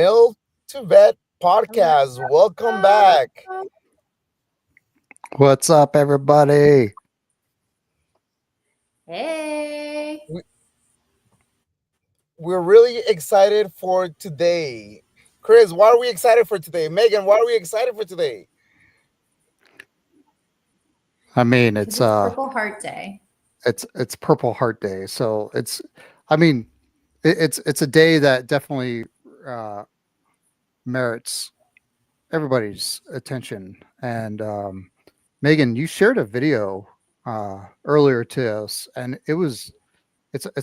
Mill to Vet podcast. Welcome back. What's up, everybody? Hey. We're really excited for today. Chris, why are we excited for today? Megan, why are we excited for today? I mean, It's Purple Heart Day. It's Purple Heart Day, so it's a day that definitely merits everybody's attention. And Megan, you shared a video earlier to us, and it's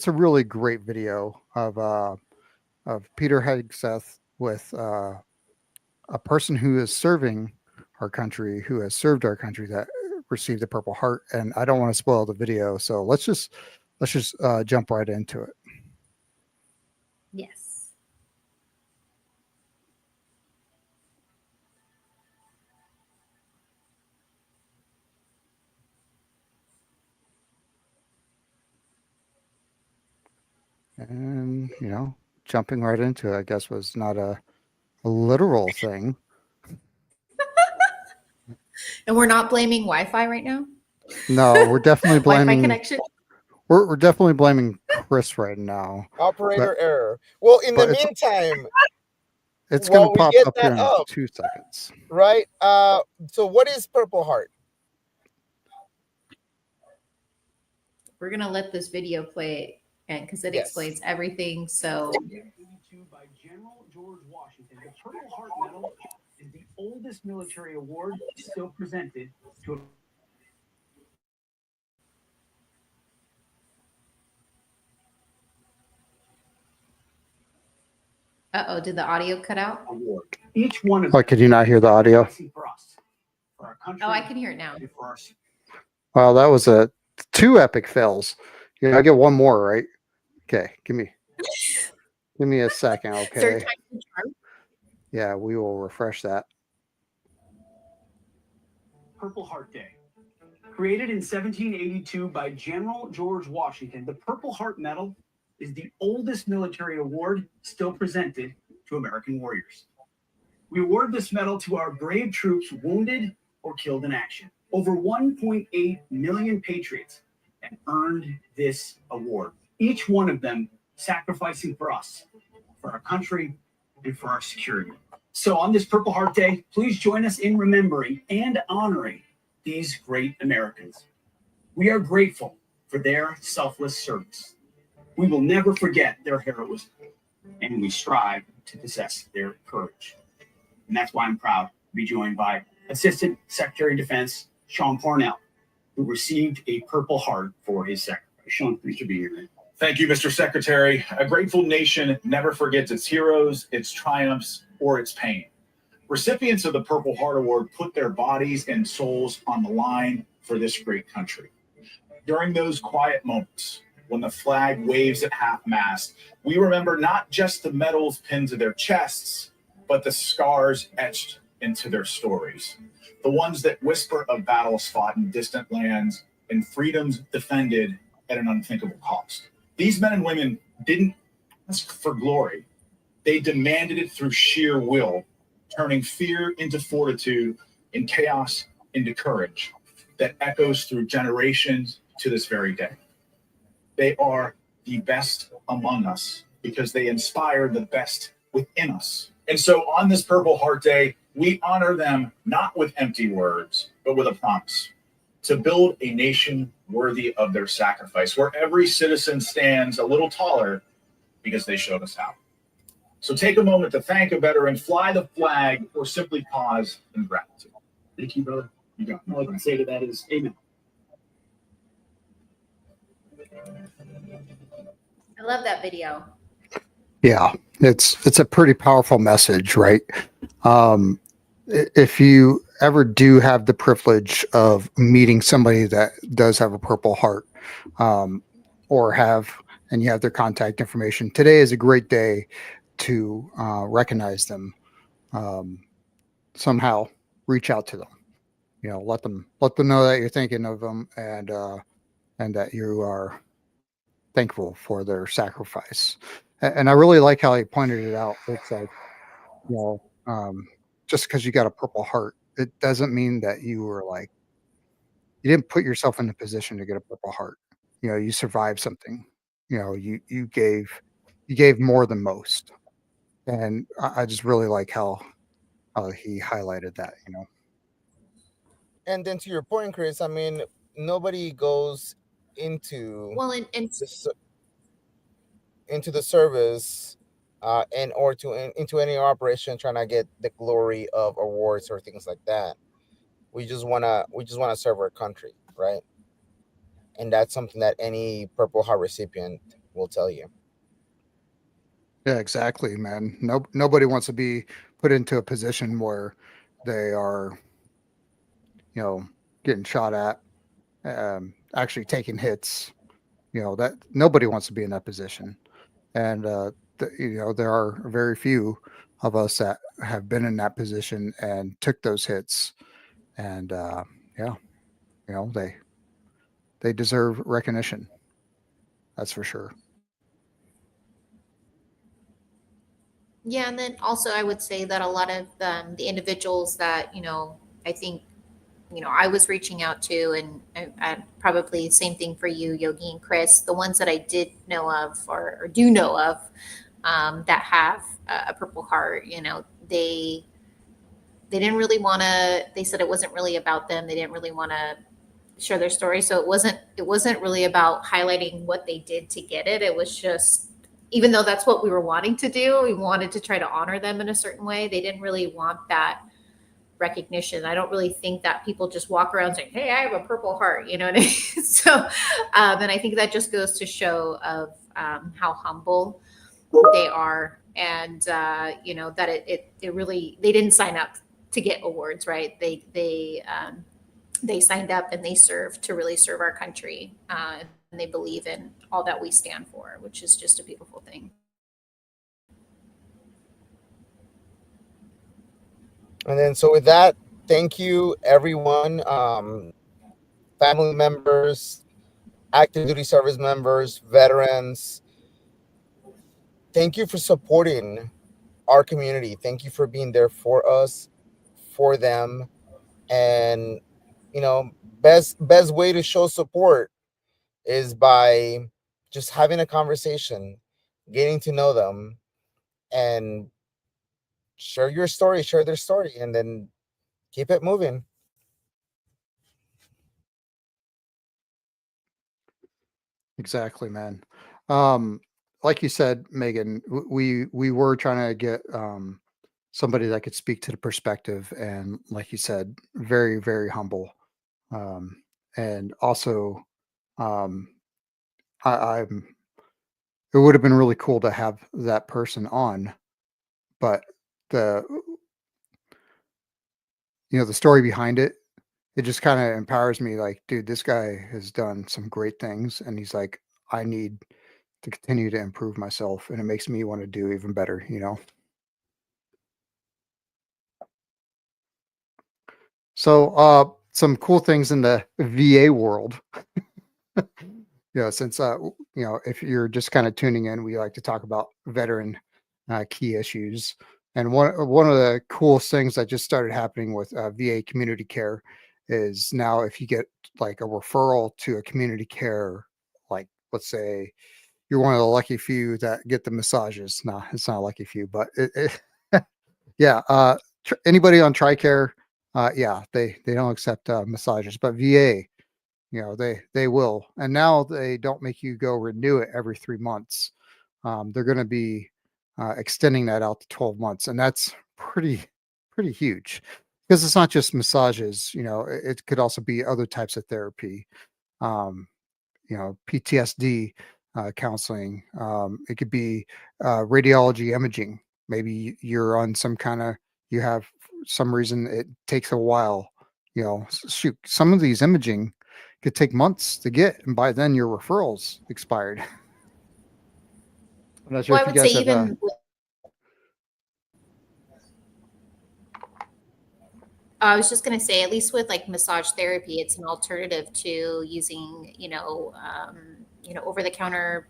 a really great video of Peter Hegseth with a person who is serving our country, who has served our country, that received the Purple Heart. And I don't want to spoil the video, so let's just jump right into it. Yes. And jumping right into it, I guess, was not a literal thing. And we're not blaming Wi-Fi right now? No, we're definitely blaming Wi-Fi connection. We're definitely blaming Chris right now. Operator error. Well, in the meantime, it's going to pop up here in up, 2 seconds. Right? So what is Purple Heart? We're going to let this video play because it explains everything. So by General George Washington, the Purple Heart Medal is the oldest military award still presented to Uh-oh, did the audio cut out? award. Each one of could you not hear the audio? for us, for our country, Oh, I can hear it now. for our Well, that was two epic fails. I get one more, right? Okay, give me a second, okay? Third time's the charm. Yeah, we will refresh that. Purple Heart Day. Created in 1782 by General George Washington, the Purple Heart Medal is the oldest military award still presented to American warriors. We award this medal to our brave troops wounded or killed in action. Over 1.8 million patriots have earned this award, each one of them sacrificing for us, for our country, and for our security. So on this Purple Heart Day, please join us in remembering and honoring these great Americans. We are grateful for their selfless service. We will never forget their heroism, and we strive to possess their courage. And that's why I'm proud to be joined by Assistant Secretary of Defense Sean Parnell, who received a Purple Heart for his sacrifice. Sean, pleased to be here, man. Thank you, Mr. Secretary. A grateful nation never forgets its heroes, its triumphs, or its pain. Recipients of the Purple Heart Award put their bodies and souls on the line for this great country. During those quiet moments, when the flag waves at half-mast, we remember not just the medals pinned to their chests, but the scars etched into their stories. The ones that whisper of battles fought in distant lands and freedoms defended at an unthinkable cost. These men and women didn't ask for glory. They demanded it through sheer will, turning fear into fortitude and chaos into courage that echoes through generations to this very day. They are the best among us because they inspire the best within us. And so on this Purple Heart Day, we honor them not with empty words, but with a promise to build a nation worthy of their sacrifice, where every citizen stands a little taller because they showed us how. So take a moment to thank a veteran, fly the flag, or simply pause in gratitude. Thank you, brother. You got it. All I can say to that is amen. I love that video. Yeah, it's a pretty powerful message, right? If you ever do have the privilege of meeting somebody that does have a Purple Heart, and you have their contact information, today is a great day to recognize them. Somehow reach out to them. Let them know that you're thinking of them, and that you are thankful for their sacrifice. And I really like how he pointed it out. It's like you know, just because you got a Purple Heart, it doesn't mean that you were like you didn't put yourself in a position to get a Purple Heart. You know, you survived something. You know, you gave more than most, and I just really like how he highlighted that. You know, And then to your point, Chris, I mean, nobody goes into Well, and the into the service and or into any operation trying to get the glory of awards or things like that. We just wanna serve our country, right? And that's something that any Purple Heart recipient will tell you. yeah, exactly, man. Nobody wants to be put into a position where they are, you know, getting shot at, actually taking hits. You know that nobody wants to be in that position, and you know there are very few of us that have been in that position and took those hits, and yeah, you know they deserve recognition. That's for sure. yeah, and then also I would say that a lot of the individuals that, I think, I was reaching out to, and I probably same thing for you, Yogi and Chris, the ones that I did know of or do know of, that have a Purple Heart, they didn't really want to, they said it wasn't really about them. They didn't really want to share their story. So it wasn't really about highlighting what they did to get it. It was just, even though that's what we were wanting to do, we wanted to try to honor them in a certain way. They didn't really want that recognition. I don't really think that people just walk around saying, "Hey, I have a Purple Heart," you know what I mean? So, and I think that just goes to show of how humble they are, and that it really, they didn't sign up to get awards, right? They signed up and they served to really serve our country, and they believe in all that we stand for, which is just a beautiful thing. And then, so with that, thank you, everyone, family members, active duty service members, veterans. Thank you for supporting our community. Thank you for being there for us, for them, and best way to show support is by just having a conversation, getting to know them, and share your story, share their story, and then keep it moving. Exactly, man. Um, like you said, Megan, we were trying to get somebody that could speak to the perspective, and like you said, very very humble, um, and also um, I'm. It would have been really cool to have that person on, but the the story behind it, it just kind of empowers me. Like, dude, this guy has done some great things, and he's like, I need to continue to improve myself, and it makes me want to do even better. You know. So, some cool things in the VA world. Since if you're just kind of tuning in, we like to talk about veteran key issues. And one of the coolest things that just started happening with VA community care is now if you get like a referral to a community care, like let's say you're one of the lucky few that get the massages. No, it's not a lucky few, but yeah. Anybody on TRICARE, yeah, they don't accept massages, but VA, they will, and now they don't make you go renew it every 3 months. They're going to be extending that out to 12 months, and that's pretty huge because it's not just massages. It could also be other types of therapy. um, PTSD counseling. It could be radiology imaging. Maybe you're on some kind of, you have some reason it takes a while. Shoot, some of these imaging could take months to get, and by then your referrals expired. I'm not sure Well, I if you would say guys have. I was just going to say, at least with like massage therapy, it's an alternative to using, over the counter,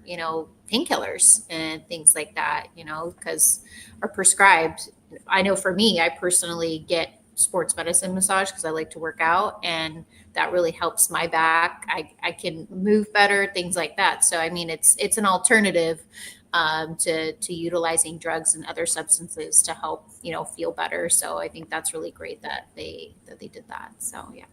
painkillers and things like that, because are prescribed, I know for me, I personally get sports medicine massage because I like to work out, and that really helps my back. I can move better, things like that. So I mean, it's an alternative to utilizing drugs and other substances to help feel better. So I think that's really great that they did that. So yeah.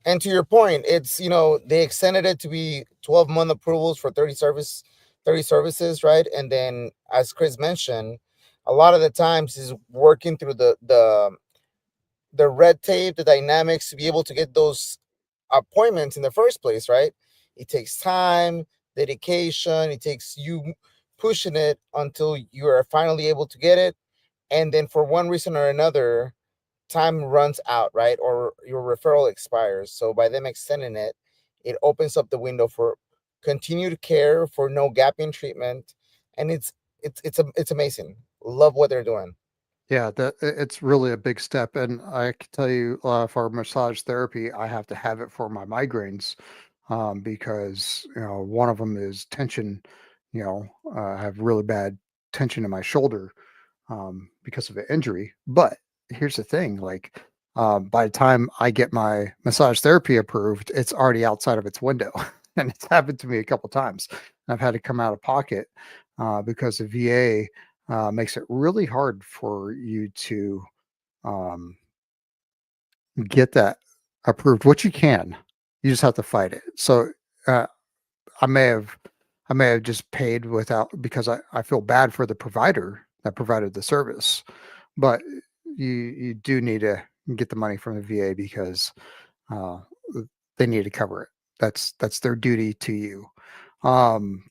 And to your point, it's they extended it to be 12-month approvals for 30 services, right? And then, as Chris mentioned, a lot of the times is working through the red tape, the dynamics to be able to get those appointments in the first place, right? It takes time, dedication. It takes you pushing it until you are finally able to get it, and then for one reason or another, time runs out, right? Or your referral expires. So by them extending it, it opens up the window for continued care, for no gap in treatment, and it's amazing. Love what they're doing. Yeah, it's really a big step, and I can tell you, for massage therapy, I have to have it for my migraines, because one of them is tension. I have really bad tension in my shoulder, because of an injury. But here's the thing, like, by the time I get my massage therapy approved, it's already outside of its window, and it's happened to me a couple times. And I've had to come out of pocket, because the VA makes it really hard for you to um, get that approved. What you can, you just have to fight it. So uh, I may have, I may have just paid without, because I feel bad for the provider that provided the service, but you do need to get the money from the VA because uh, they need to cover it. That's their duty to you. Um,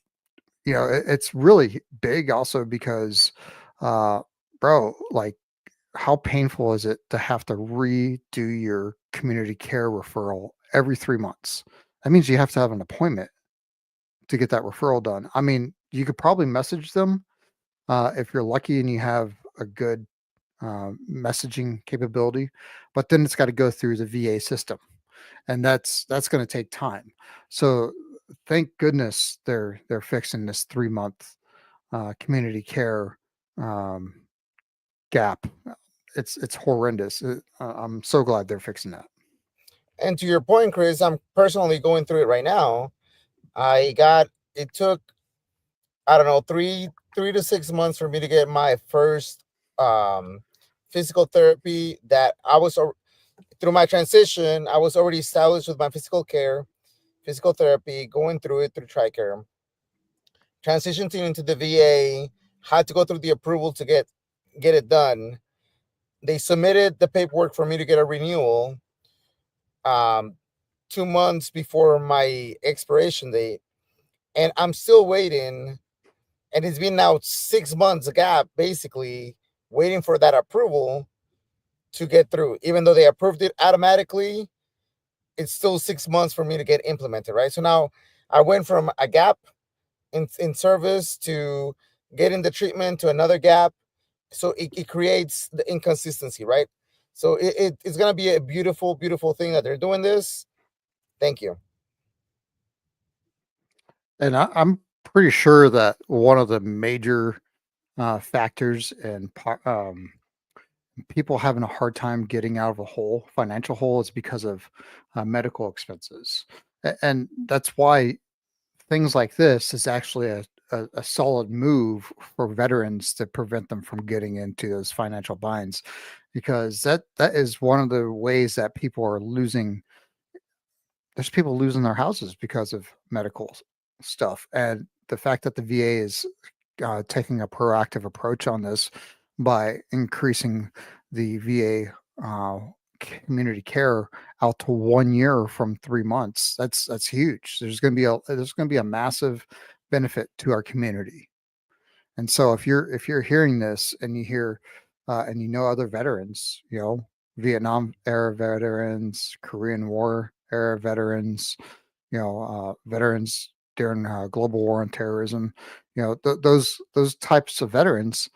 it's really big also because, uh, bro, like, how painful is it to have to redo your community care referral every 3 months? That means you have to have an appointment to get that referral done. I mean, you could probably message them, if you're lucky and you have a good messaging capability, but then it's got to go through the VA system, and that's going to take time. So thank goodness they're fixing this 3 month community care um, gap. It's horrendous. I'm so glad they're fixing that. And to your point, Chris, I'm personally going through it right now. It took, I don't know, 3 to 6 months for me to get my first um physical therapy. Through my transition, I was already established with my physical therapy, going through it through TRICARE, transitioning into the VA, had to go through the approval to get it done. They submitted the paperwork for me to get a renewal 2 months before my expiration date, and I'm still waiting. And it's been now 6 months a gap, basically waiting for that approval to get through. Even though they approved it automatically, it's still 6 months for me to get implemented, right? So now I went from a gap in service to getting the treatment to another gap. So it creates the inconsistency, right? So it's gonna be a beautiful, beautiful thing that they're doing this. Thank you. And I'm pretty sure that one of the major factors in people having a hard time getting out of a hole, financial hole, is because of medical expenses. And that's why things like this is actually a solid move for veterans to prevent them from getting into those financial binds, because that is one of the ways that people are losing. There's people losing their houses because of medical stuff, and the fact that the VA is taking a proactive approach on this by increasing the VA community care out to 1 year from 3 months. That's huge. There's going to be a massive benefit to our community. And so if you're hearing this and you hear and you know other veterans, Vietnam era veterans, Korean War era veterans, veterans during global war on terrorism, those types of veterans,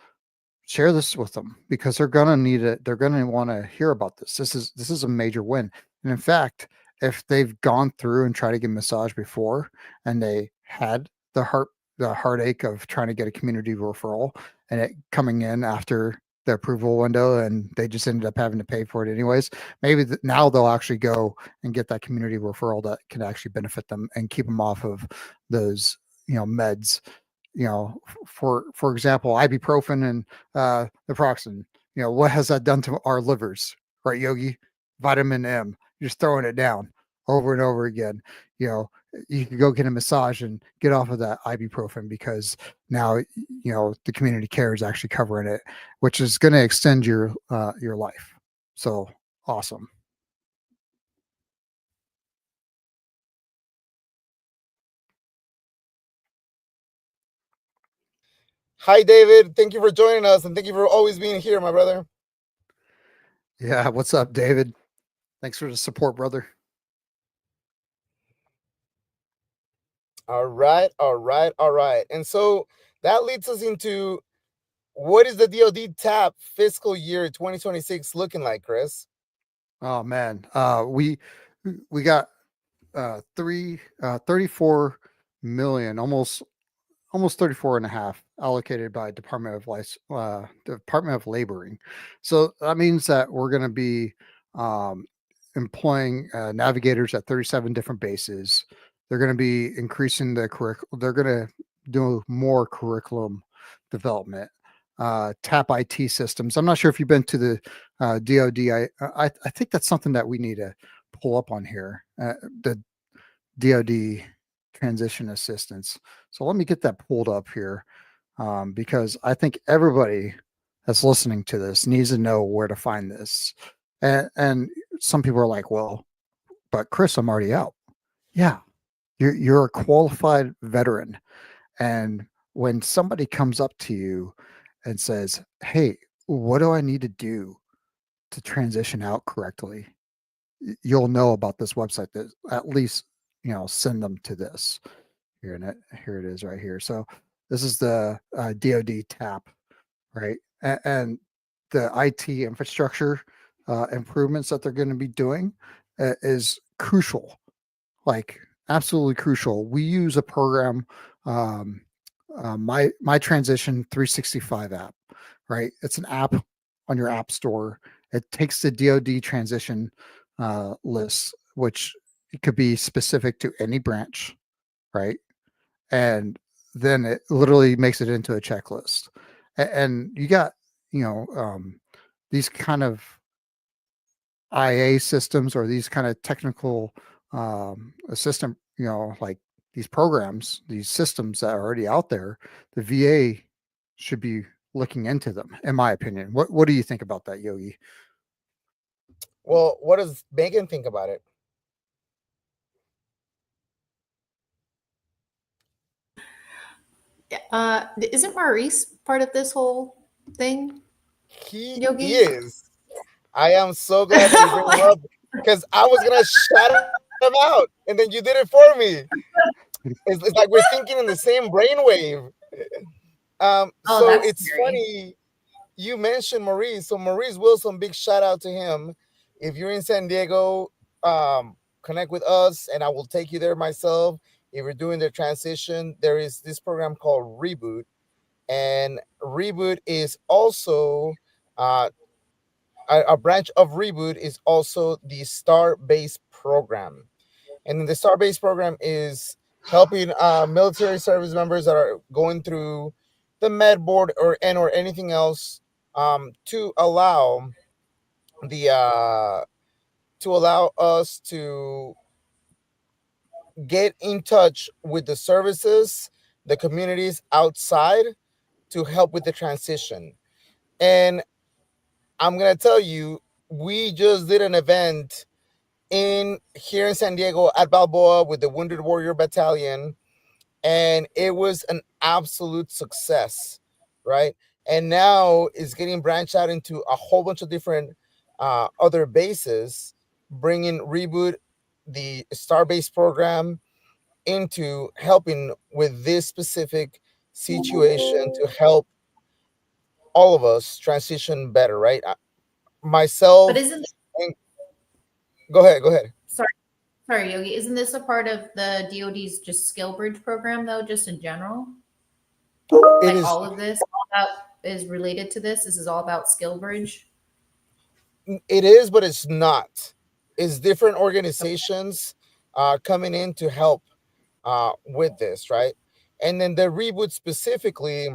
share this with them because they're gonna need it. They're gonna want to hear about this. This is a major win. And in fact, if they've gone through and tried to get massage before and they had the heartache of trying to get a community referral and it coming in after the approval window, and they just ended up having to pay for it anyways. Maybe now they'll actually go and get that community referral that can actually benefit them and keep them off of those, meds. For example, ibuprofen and naproxen. What has that done to our livers, right, Yogi? Vitamin M, you're just throwing it down over and over again. You could go get a massage and get off of that ibuprofen because now the community care is actually covering it, which is going to extend your life. So awesome. Hi, David. Thank you for joining us, and thank you for always being here, my brother. Yeah, what's up, David? Thanks for the support, brother. All right. And so that leads us into, what is the DoD TAP fiscal year 2026 looking like, Chris? Oh man, we got 34 million, almost 34 and a half allocated by Department of Laboring. So that means that we're going to be employing navigators at 37 different bases. They're going to be increasing the curriculum. They're going to do more curriculum development. TAP IT systems. I'm not sure if you've been to the DoD. I think that's something that we need to pull up on here. The DoD transition assistance. So let me get that pulled up here because I think everybody that's listening to this needs to know where to find this. And some people are like, well, but Chris, I'm already out. Yeah, you're a qualified veteran. And when somebody comes up to you and says, hey, what do I need to do to transition out correctly? You'll know about this website that at least, send them to this. Here it is right here. So this is the DoD TAP, right? And the IT infrastructure improvements that they're going to be doing is crucial, like absolutely crucial. We use a program, my Transition 365 app, right? It's an app on your app store. It takes the DoD transition list, which it could be specific to any branch, right? And then it literally makes it into a checklist. And you got, these kind of IA systems or these kind of technical assistant, like these programs, these systems that are already out there. The VA should be looking into them, in my opinion. What do you think about that, Yogi? Well, what does Megan think about it? Isn't Maurice part of this whole thing? He Yogi? is. I am so glad that you bring him up because I was gonna shout him out, and then you did it for me. It's like we're thinking in the same brainwave. So that's it's scary. funny you mentioned Maurice. So Maurice Wilson, big shout out to him. If you're in San Diego, connect with us, and I will take you there myself. If you're doing the transition, there is this program called Reboot, and Reboot is also a branch of Reboot is also the Star-based program. And then the Star-based program is helping military service members that are going through the med board or anything else to allow us to get in touch with the services, the communities outside to help with the transition. And I'm gonna tell you, we just did an event here in San Diego at Balboa with the Wounded Warrior Battalion, and it was an absolute success, right? And now it's getting branched out into a whole bunch of different other bases, bringing Reboot, the Star-based program, into helping with this specific situation to help all of us transition better, right? Myself. But isn't Go ahead. sorry, Yogi, isn't this a part of the DoD's just skill bridge program though, just in general? Like is all of this all about, is related to this. This is all about Skill Bridge. it is, but it's not. It's different organizations coming in to help with this, right? And then the reboot specifically,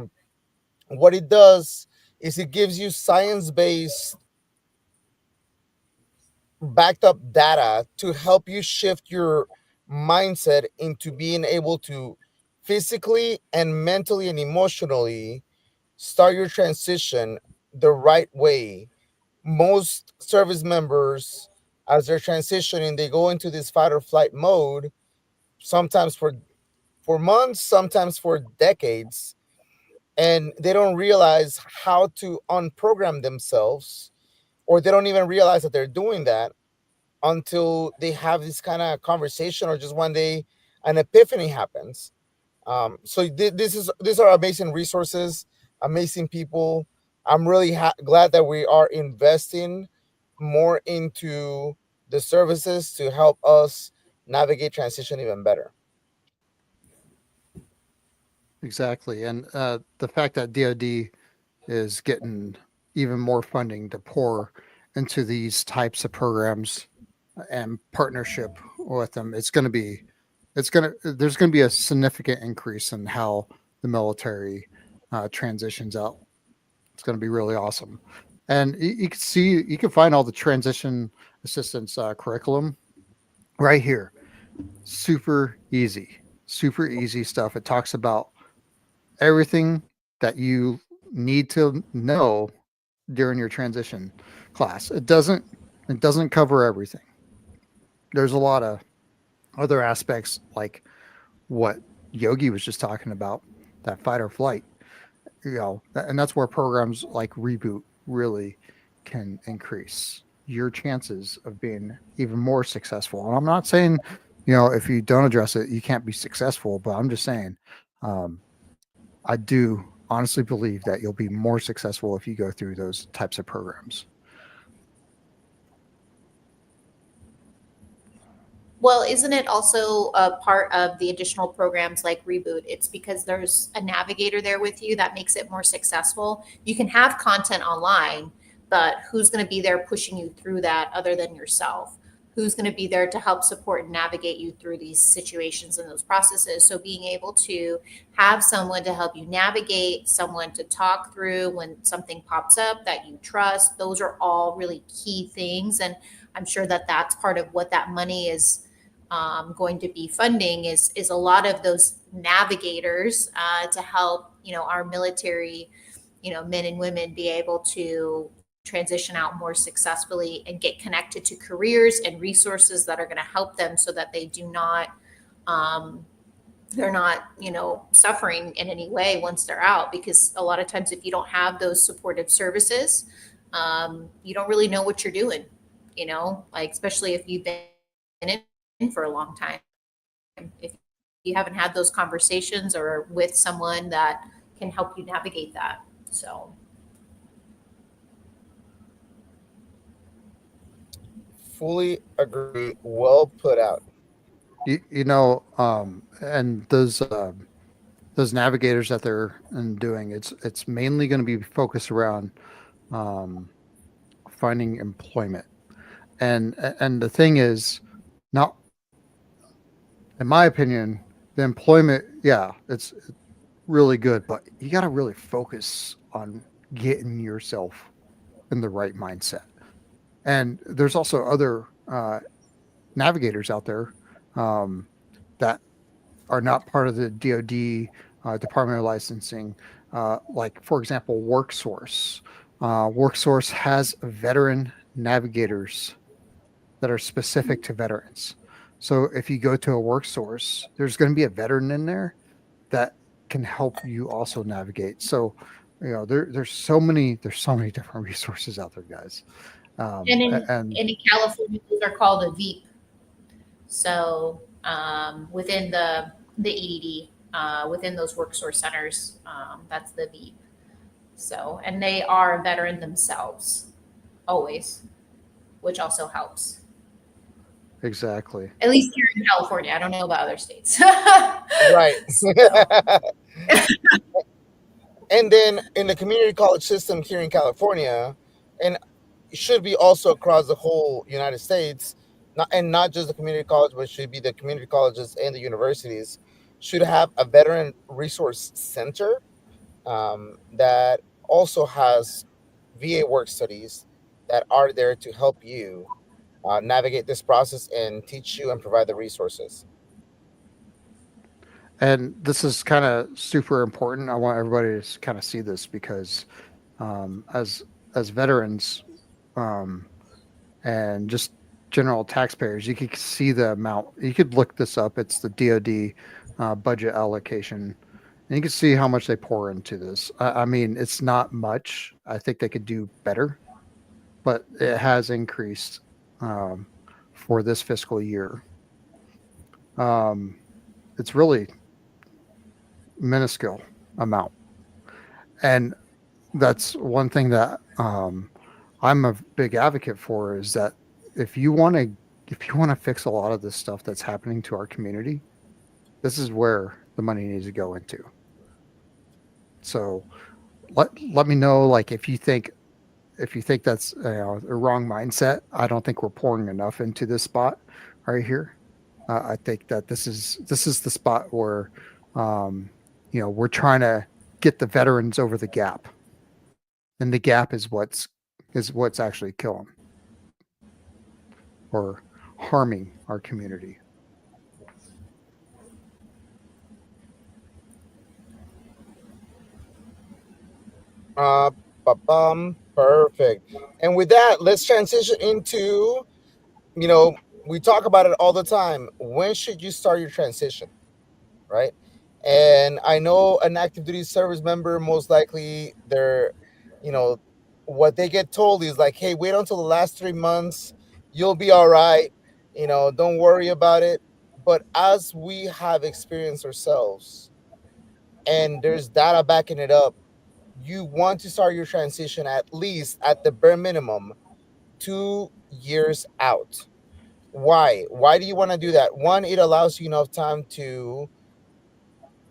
what it does is it gives you science-based backed up data to help you shift your mindset into being able to physically and mentally and emotionally start your transition the right way. Most service members, as they're transitioning, they go into this fight or flight mode, sometimes for months, sometimes for decades, and they don't realize how to unprogram themselves, or they don't even realize that they're doing that until they have this kind of conversation, or just one day an epiphany happens. So these are amazing resources, amazing people. I'm really glad that we are investing more into the services to help us navigate transition even better. Exactly. And the fact that DoD is getting even more funding to pour into these types of programs and partnership with them, there's going to be a significant increase in how the military transitions out. It's going to be really awesome. And you can find all the transition assistance curriculum right here. Super easy stuff. It talks about everything that you need to know during your transition class. It doesn't cover everything. There's a lot of other aspects like what Yogi was just talking about, that fight or flight, and that's where programs like Reboot really can increase your chances of being even more successful. And I'm not saying, if you don't address it, you can't be successful, but I'm just saying, I do honestly believe that you'll be more successful if you go through those types of programs. Well, isn't it also a part of the additional programs like Reboot? It's because there's a navigator there with you that makes it more successful. You can have content online, but who's going to be there pushing you through that other than yourself? Who's going to be there to help support and navigate you through these situations and those processes? So being able to have someone to help you navigate, someone to talk through when something pops up that you trust, those are all really key things. And I'm sure that that's part of what that money is going to be funding is a lot of those navigators to help our military men and women be able to transition out more successfully and get connected to careers and resources that are going to help them so that they do not they're not suffering in any way once they're out, because a lot of times if you don't have those supportive services, you don't really know what you're doing, like especially if you've been in for a long time. If you haven't had those conversations or with someone that can help you navigate that. So Fully agree. Well put out. And those navigators that they're doing, it's mainly going to be focused around finding employment. And the thing is, not, in my opinion, the employment, it's really good, but you got to really focus on getting yourself in the right mindset. And there's also other navigators out there that are not part of the DoD Department of Licensing, like, for example, WorkSource. WorkSource has veteran navigators that are specific to veterans. So if you go to a WorkSource, there's going to be a veteran in there that can help you also navigate. So, there's so many different resources out there, guys. and in California, those are called a VEEP. So within the EDD, within those WorkSource centers, that's the VEEP. So, and they are veteran themselves, always, which also helps. Exactly. At least here in California. I don't know about other states. Right. And then in the community college system here in California, and it should be also across the whole United States, not just the community college, but should be the community colleges and the universities should have a veteran resource center that also has VA work studies that are there to help you navigate this process and teach you and provide the resources. And this is kind of super important. I want everybody to kind of see this because as veterans and just general taxpayers, you could see the amount. You could look this up. It's the DoD budget allocation, and you can see how much they pour into this. I mean, it's not much. I think they could do better, but it has increased for this fiscal year. It's really minuscule amount, and that's one thing that I'm a big advocate for, is that if you want to fix a lot of this stuff that's happening to our community, this is where the money needs to go into. So let me know, like, if you think that's a wrong mindset. I don't think we're pouring enough into this spot right here. I think that this is the spot where we're trying to get the veterans over the gap, and the gap is what's actually killing or harming our community. Perfect. And with that, let's transition into, we talk about it all the time. When should you start your transition, right? And I know an active duty service member, most likely what they get told is like, hey, wait until the last 3 months. You'll be all right. Don't worry about it. But as we have experienced ourselves, and there's data backing it up, you want to start your transition at least at the bare minimum 2 years out. Why? Why do you want to do that? One, it allows you enough time to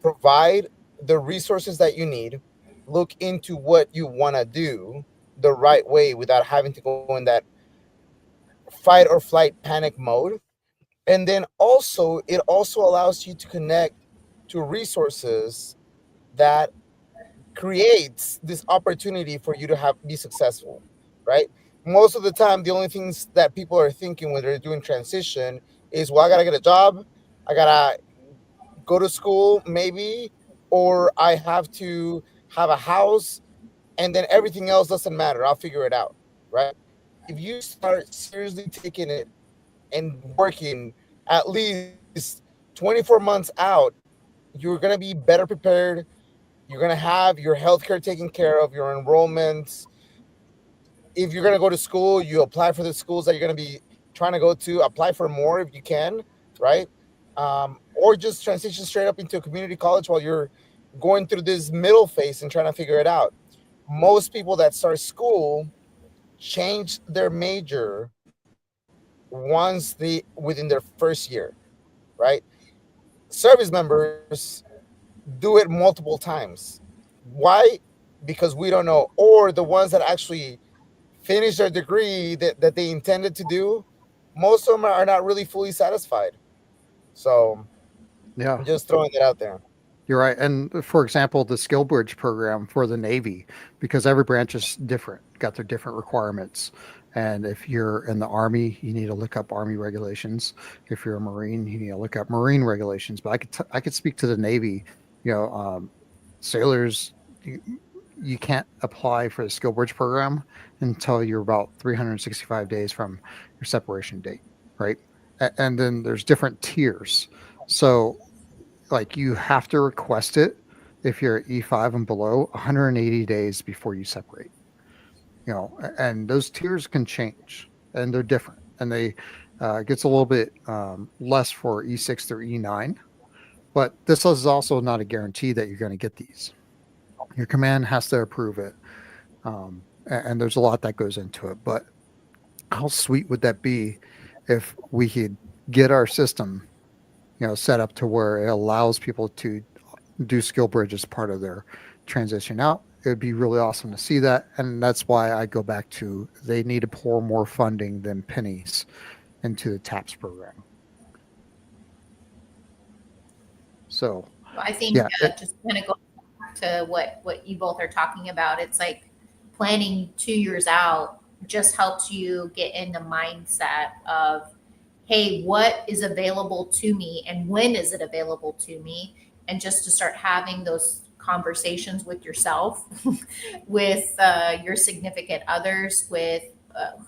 provide the resources that you need, look into what you want to do the right way without having to go in that fight or flight panic mode. And then also, it also allows you to connect to resources that creates this opportunity for you to be successful, right? Most of the time, the only things that people are thinking when they're doing transition is, well, I gotta get a job, I gotta go to school maybe, or I have to have a house, and then everything else doesn't matter, I'll figure it out, right? If you start seriously taking it and working at least 24 months out, you're gonna be better prepared. You're going to have your healthcare taken care of, your enrollments. If you're going to go to school, you apply for the schools that you're going to be trying to go to, apply for more if you can, right? Or just transition straight up into a community college while you're going through this middle phase and trying to figure it out. Most people that start school change their major within their first year, right? Service members do it multiple times. Why? Because we don't know. Or the ones that actually finish their degree that they intended to do, most of them are not really fully satisfied. So Yeah, I'm just throwing it out there. you're right. And for example, the Skill Bridge program for the Navy, because every branch is different, got their different requirements. And if you're in the Army, you need to look up Army regulations. If you're a Marine, you need to look up Marine regulations. But I could speak to the Navy. Sailors, you can't apply for the Skill Bridge program until you're about 365 days from your separation date, right? And then there's different tiers. So, like, you have to request it if you're at E5 and below 180 days before you separate. And those tiers can change, and they're different, and they gets a little bit less for E6 through E9. But this is also not a guarantee that you're going to get these. Your command has to approve it. And there's a lot that goes into it. But how sweet would that be if we could get our system, set up to where it allows people to do Skill Bridge as part of their transition out, it would be really awesome to see that. And that's why I go back to they need to pour more funding than pennies into the TAPS program. So, I think yeah, just kind of going back to what you both are talking about, it's like planning 2 years out just helps you get in the mindset of, hey, what is available to me and when is it available to me? And just to start having those conversations with yourself, with your significant others, with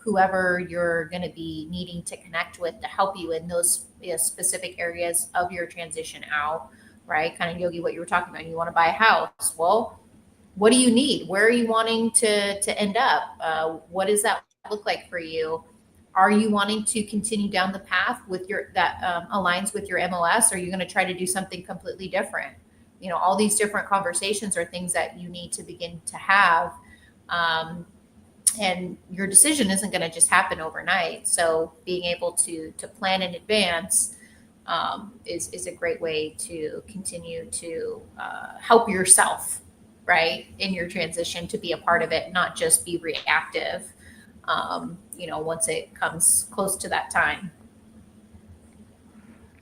whoever you're going to be needing to connect with to help you in those specific areas of your transition out, right? Kind of, Yogi, what you were talking about. You want to buy a house. Well, what do you need? Where are you wanting to end up? What does that look like for you? Are you wanting to continue down the path with your that aligns with your MOS? Or are you going to try to do something completely different? You know, all these different conversations are things that you need to begin to have. And your decision isn't going to just happen overnight. So being able to plan in advance is a great way to continue to help yourself, right, in your transition, to be a part of it, not just be reactive, once it comes close to that time.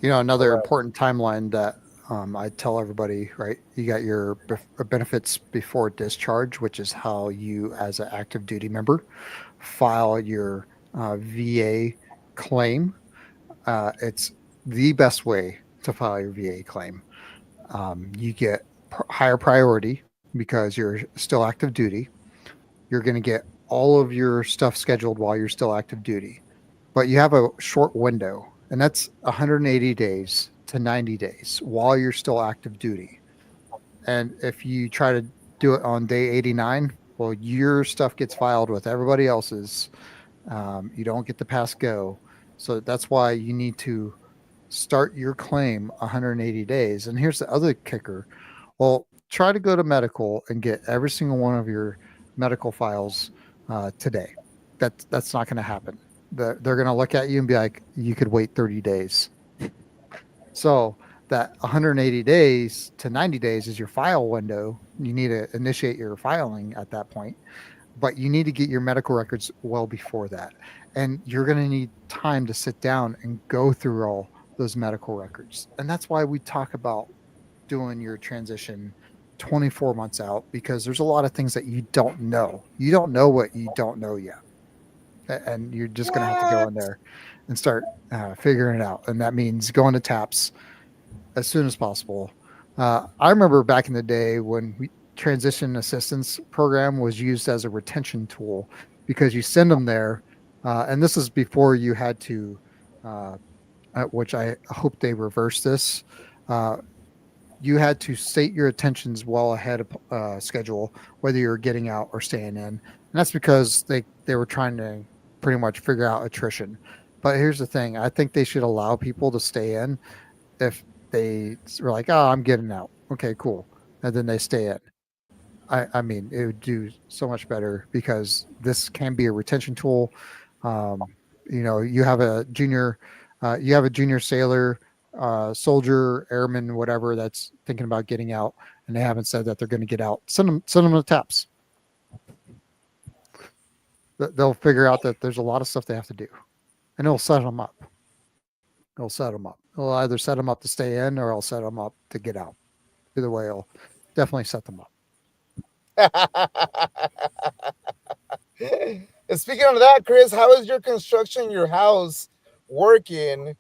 Another important timeline that I tell everybody, right? You got your benefits before discharge, which is how you, as an active duty member, file your VA claim. It's the best way to file your VA claim. You get higher priority because you're still active duty. You're going to get all of your stuff scheduled while you're still active duty, but you have a short window, and that's 180 days to 90 days while you're still active duty. And if you try to do it on day 89, well, your stuff gets filed with everybody else's. You don't get the pass go. So that's why you need to start your claim 180 days. And here's the other kicker. Well, try to go to medical and get every single one of your medical files today. That's not going to happen. They're going to look at you and be like, you could wait 30 days. So that 180 days to 90 days is your file window. You need to initiate your filing at that point, but you need to get your medical records well before that. And you're going to need time to sit down and go through all those medical records. And that's why we talk about doing your transition 24 months out, because there's a lot of things that you don't know. You don't know what you don't know yet. And you're just going to have to go in there and start figuring it out. And that means going to TAPS as soon as possible. I remember back in the day when transition assistance program was used as a retention tool, because you send them there. And this is before you had to, which I hope they reverse this. You had to state your intentions well ahead of schedule, whether you're getting out or staying in. And that's because they were trying to pretty much figure out attrition. But here's the thing. I think they should allow people to stay in if they were like, oh, I'm getting out. Okay, cool. And then they stay in. I mean, it would do so much better, because this can be a retention tool. You have a junior sailor, soldier, airman, whatever, that's thinking about getting out, and they haven't said that they're going to get out. Send them to TAPS. They'll figure out that there's a lot of stuff they have to do, and it'll set them up. It'll either set them up to stay in, or it'll set them up to get out. Either way, it'll definitely set them up. And speaking of that, Chris, how is your construction, your house working?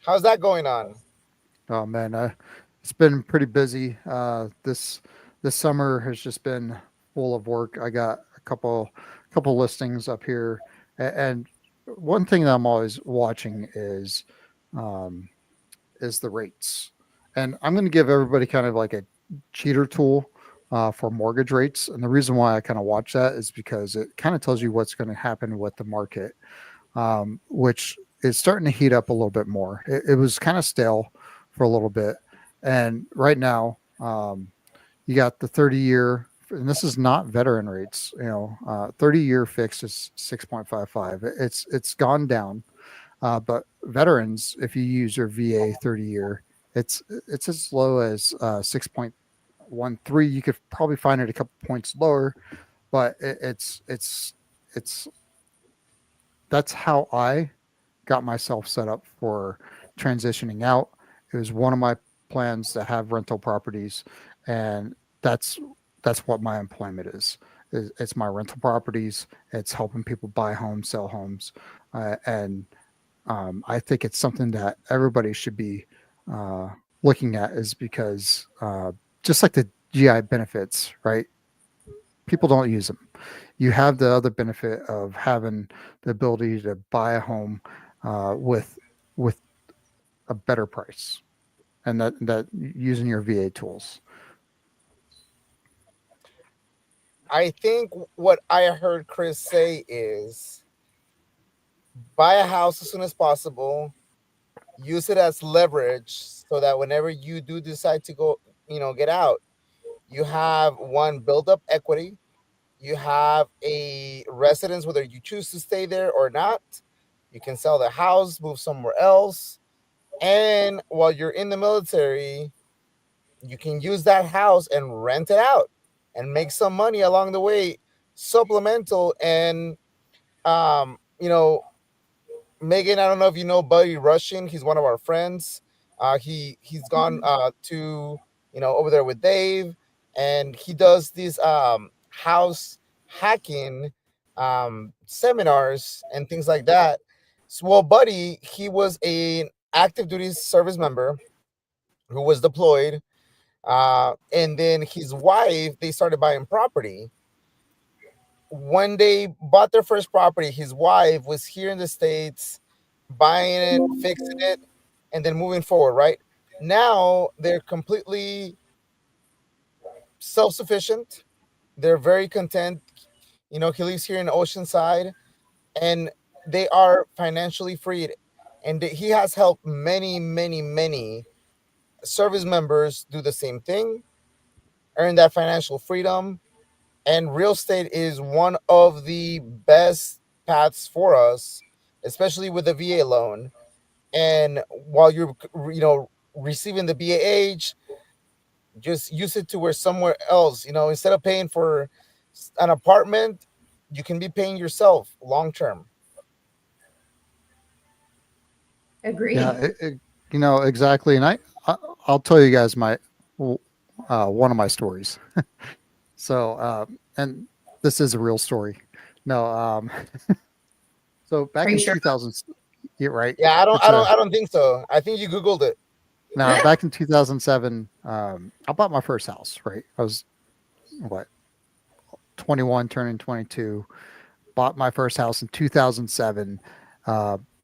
How's that going on? Oh man, it's been pretty busy. This summer has just been full of work. I got a couple listings up here, and one thing that I'm always watching is the rates. And I'm going to give everybody kind of like a cheater tool for mortgage rates. And the reason why I kind of watch that is because it kind of tells you what's going to happen with the market, which is starting to heat up a little bit more. It was kind of stale for a little bit. And right now, you got the 30-year, and this is not veteran rates, 30-year fixed is 6.55. It's gone down. But veterans, if you use your VA 30-year, it's as low as 6.3. 1.3. You could probably find it a couple points lower, but it's that's how I got myself set up for transitioning out. It was one of my plans to have rental properties, and that's what my employment is. It's my rental properties. It's helping people buy homes, sell homes, and I think it's something that everybody should be looking at, is because just like the GI benefits, right? People don't use them. You have the other benefit of having the ability to buy a home with a better price, and that using your VA tools. I think what I heard Chris say is buy a house as soon as possible, use it as leverage so that whenever you do decide to go, get out, you have one, build up equity, you have a residence, whether you choose to stay there or not. You can sell the house, move somewhere else. And while you're in the military, you can use that house and rent it out and make some money along the way, supplemental. And Megan, I don't know if you know Buddy Rushing. He's one of our friends. He's gone to over there with Dave, and he does these house hacking seminars and things like that. So, well, Buddy, he was an active duty service member who was deployed, and then his wife, they started buying property. When they bought their first property, his wife was here in the States, buying it, fixing it, and then moving forward, right? Now they're completely self-sufficient. They're very content. He lives here in Oceanside, and they are financially freed. And he has helped many, many, many service members do the same thing, earn that financial freedom. And real estate is one of the best paths for us, especially with the VA loan. And while you're, receiving the BAH, just use it to where somewhere else, instead of paying for an apartment, you can be paying yourself long term. Agreed. Yeah, exactly. And I'll tell you guys my one of my stories. So, and this is a real story. No, so back Are you in sure? 2000, you're right. Yeah, It's I don't think so. I think you Googled it. Now, back in 2007, I bought my first house, right? I was, 21, turning 22. Bought my first house in 2007.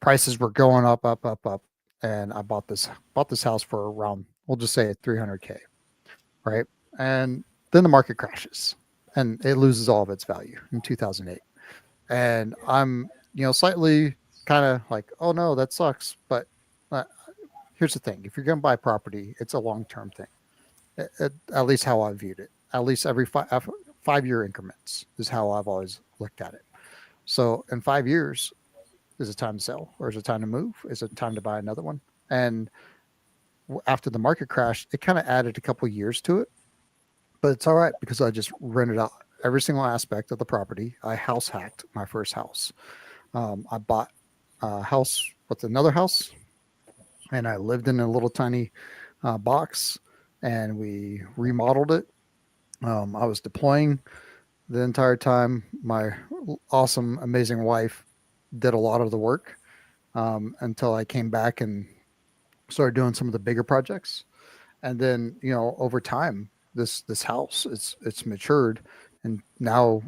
Prices were going up, up, up, up. And I bought this house for around, we'll just say $300K, right? And then the market crashes and it loses all of its value in 2008. And I'm, slightly kind of like, oh no, that sucks. But here's the thing. If you're going to buy property, it's a long-term thing. At least how I viewed it. At least every 5-year increments is how I've always looked at it. So in 5 years, is it time to sell, or is it time to move? Is it time to buy another one? And after the market crash, it kind of added a couple of years to it, but it's all right because I just rented out every single aspect of the property. I house hacked my first house. I bought a house with another house, and I lived in a little tiny box, and we remodeled it. I was deploying the entire time. My awesome, amazing wife did a lot of the work until I came back and started doing some of the bigger projects. And then, over time, this house, it's matured, and now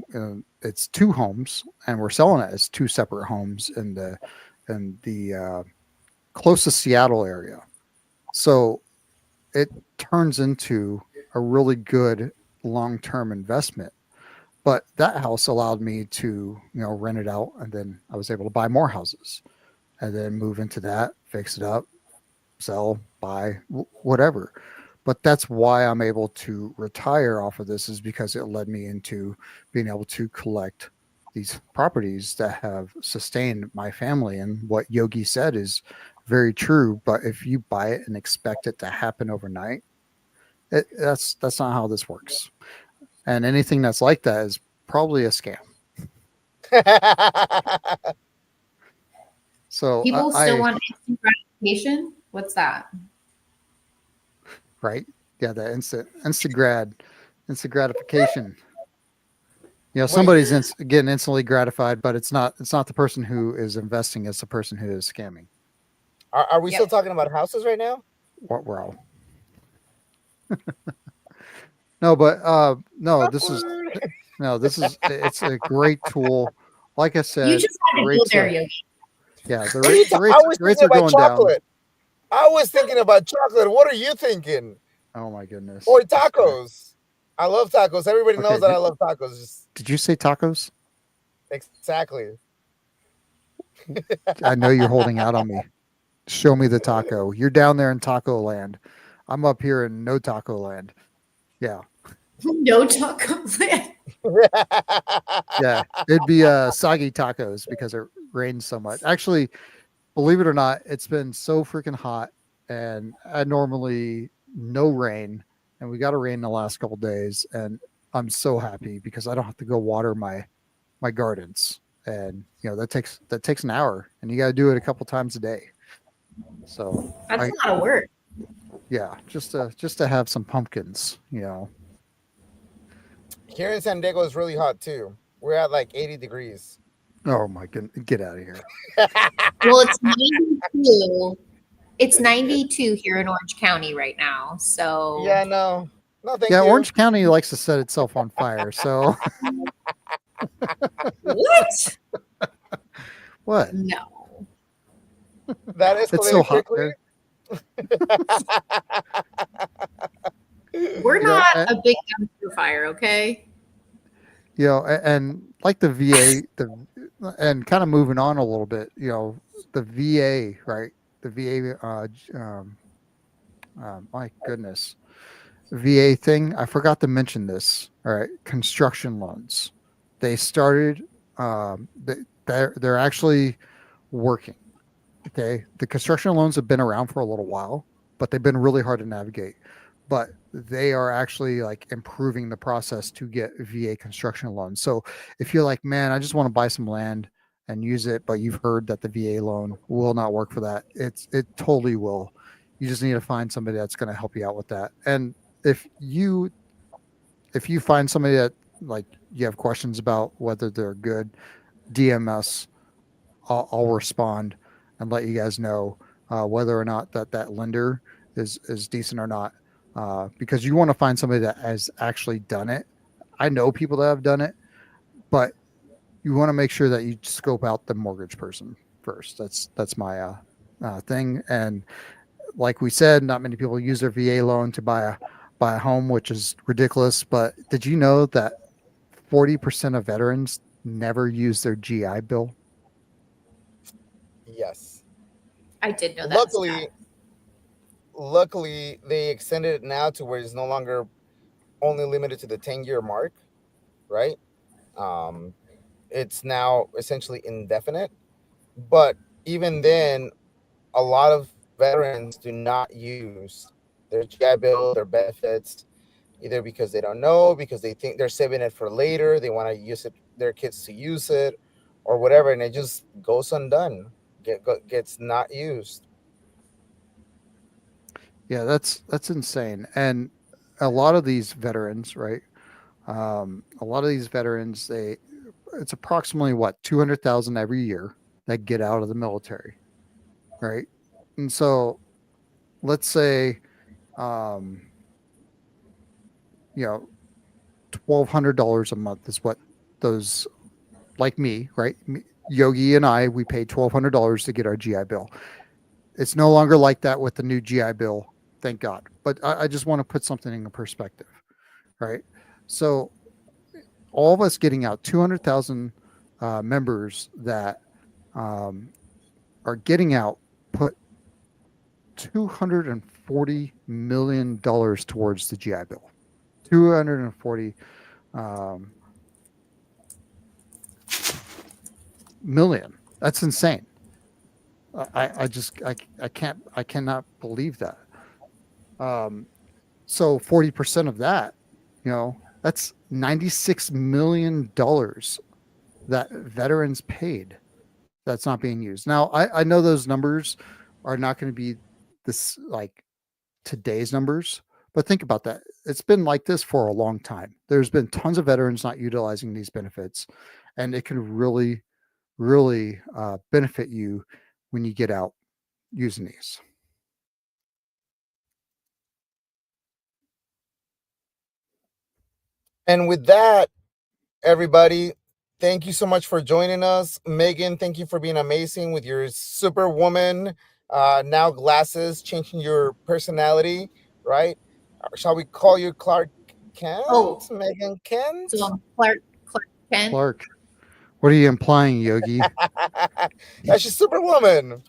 it's 2 homes, and we're selling it as 2 separate homes in the closest Seattle area. So it turns into a really good long-term investment. But that house allowed me to, rent it out, and then I was able to buy more houses, and then move into that, fix it up, sell, buy, whatever. But that's why I'm able to retire off of this, is because it led me into being able to collect these properties that have sustained my family. And what Yogi said is very true. But if you buy it and expect it to happen overnight, That's not how this works. And anything that's like that is probably a scam. So People still I want instant gratification. What's that? right, yeah, the instant gratification. You know, Wait. somebody's getting instantly gratified, but it's not the person who is investing; it's the person who is scamming. Are we Yep. still talking about houses right now? What we're all. No, but no, this is it's a great tool. Like I said, You just had to go rates there, are, Yogi. yeah, the What are you the I was rates thinking are about going down. chocolate. I was thinking about chocolate. What are you thinking? Oh my goodness. Or This guy. tacos. I love tacos. Everybody Okay, knows that I love tacos. Just Did you say tacos? exactly. I know you're holding out on me. Show me the taco. You're down there in taco land. I'm up here in no taco land. Yeah. No taco land. Yeah. It'd be soggy tacos because it rains so much. Actually, believe it or not, it's been so freaking hot and I normally no rain and we got a rain the last couple days and I'm so happy because I don't have to go water my gardens. And you know, that takes an hour and you got to do it a couple times a day. So That's I- a lot of work. yeah, just to have some pumpkins, you know. Here in San Diego is really hot too. We're at like 80 degrees. Oh my goodness, get out of here. Well, it's 92. It's 92 here in Orange County right now. So Yeah, no. No, thank Yeah, you. Orange County likes to set itself on fire. So what? what? No. That It's escalated so hot quickly. there. We're You know, not and- a big dumpster fire, okay? You know, and like the VA, and kind of moving on a little bit, you know, the VA, right? The VA, my goodness, VA thing. I forgot to mention this. All right, construction loans. They started. They're actually working. Okay, the construction loans have been around for a little while, but they've been really hard to navigate. But they are actually like improving the process to get VA construction loans. So if you're like, man, I just want to buy some land and use it, but you've heard that the VA loan will not work for that, it totally will. You just need to find somebody that's going to help you out with that. And if you find somebody that like you have questions about whether they're good, DM us. I'll respond and let you guys know whether or not that lender is decent or not, because you want to find somebody that has actually done it. I know people that have done it, but you want to make sure that you scope out the mortgage person first. That's my thing. And like we said, not many people use their VA loan to buy a home, which is ridiculous. But did you know that 40% of veterans never use their GI Bill? Yes. I did know that. Luckily, they extended it now to where it's no longer only limited to the 10-year mark, right? It's now essentially indefinite. But even then, a lot of veterans do not use their GI Bill, their benefits, either because they don't know, because they think they're saving it for later, they want to use it, their kids to use it, or whatever, and it just goes undone, gets not used. Yeah, that's insane. And a lot of these veterans, right? A lot of these veterans, it's approximately what 200,000 every year that get out of the military, right? And so, let's say, you know, $1,200 a month is what those, like me, right? Yogi and I, we paid $1,200 to get our GI Bill. It's no longer like that with the new GI Bill, thank God. But I just want to put something in perspective, right? So all of us getting out 200,000 members that are getting out put $240 million towards the GI Bill. 240 million. That's insane. I cannot believe that. So 40% of that, that's $96 million that veterans paid that's not being used. Now, I know those numbers are not going to be this like today's numbers, but think about that. It's been like this for a long time. There's been tons of veterans not utilizing these benefits, and it can really, really benefit you when you get out using these. And with that, everybody, thank you so much for joining us. Megan, thank you for being amazing with your superwoman now glasses, changing your personality, right? Shall we call you Clark Kent? Oh. Megan Kent? So I'm Clark Kent. Clark, what are you implying, Yogi? That's she's superwoman.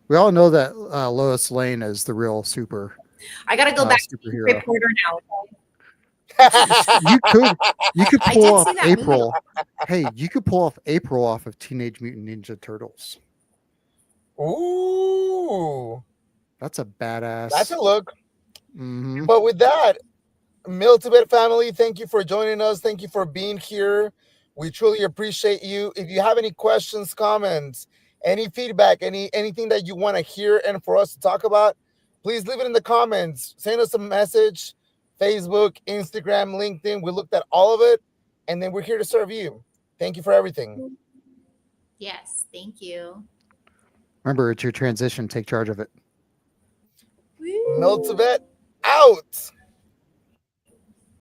We all know that Lois Lane is the real super I gotta go back to the superhero. reporter now. You could I pull did off see that April. Hey, you could pull off April off of Teenage Mutant Ninja Turtles. Ooh, That's a badass. that's a look. Mhm. But with that, Mill Tibet family, thank you for joining us. Thank you for being here. We truly appreciate you. If you have any questions, comments, any feedback, anything that you want to hear and for us to talk about, please leave it in the comments. Send us a message. Facebook, Instagram, LinkedIn. We looked at all of it, and then we're here to serve you. Thank you for everything. Yes, thank you. Remember, it's your transition. Take charge of it. Woo. Mill Tibet out.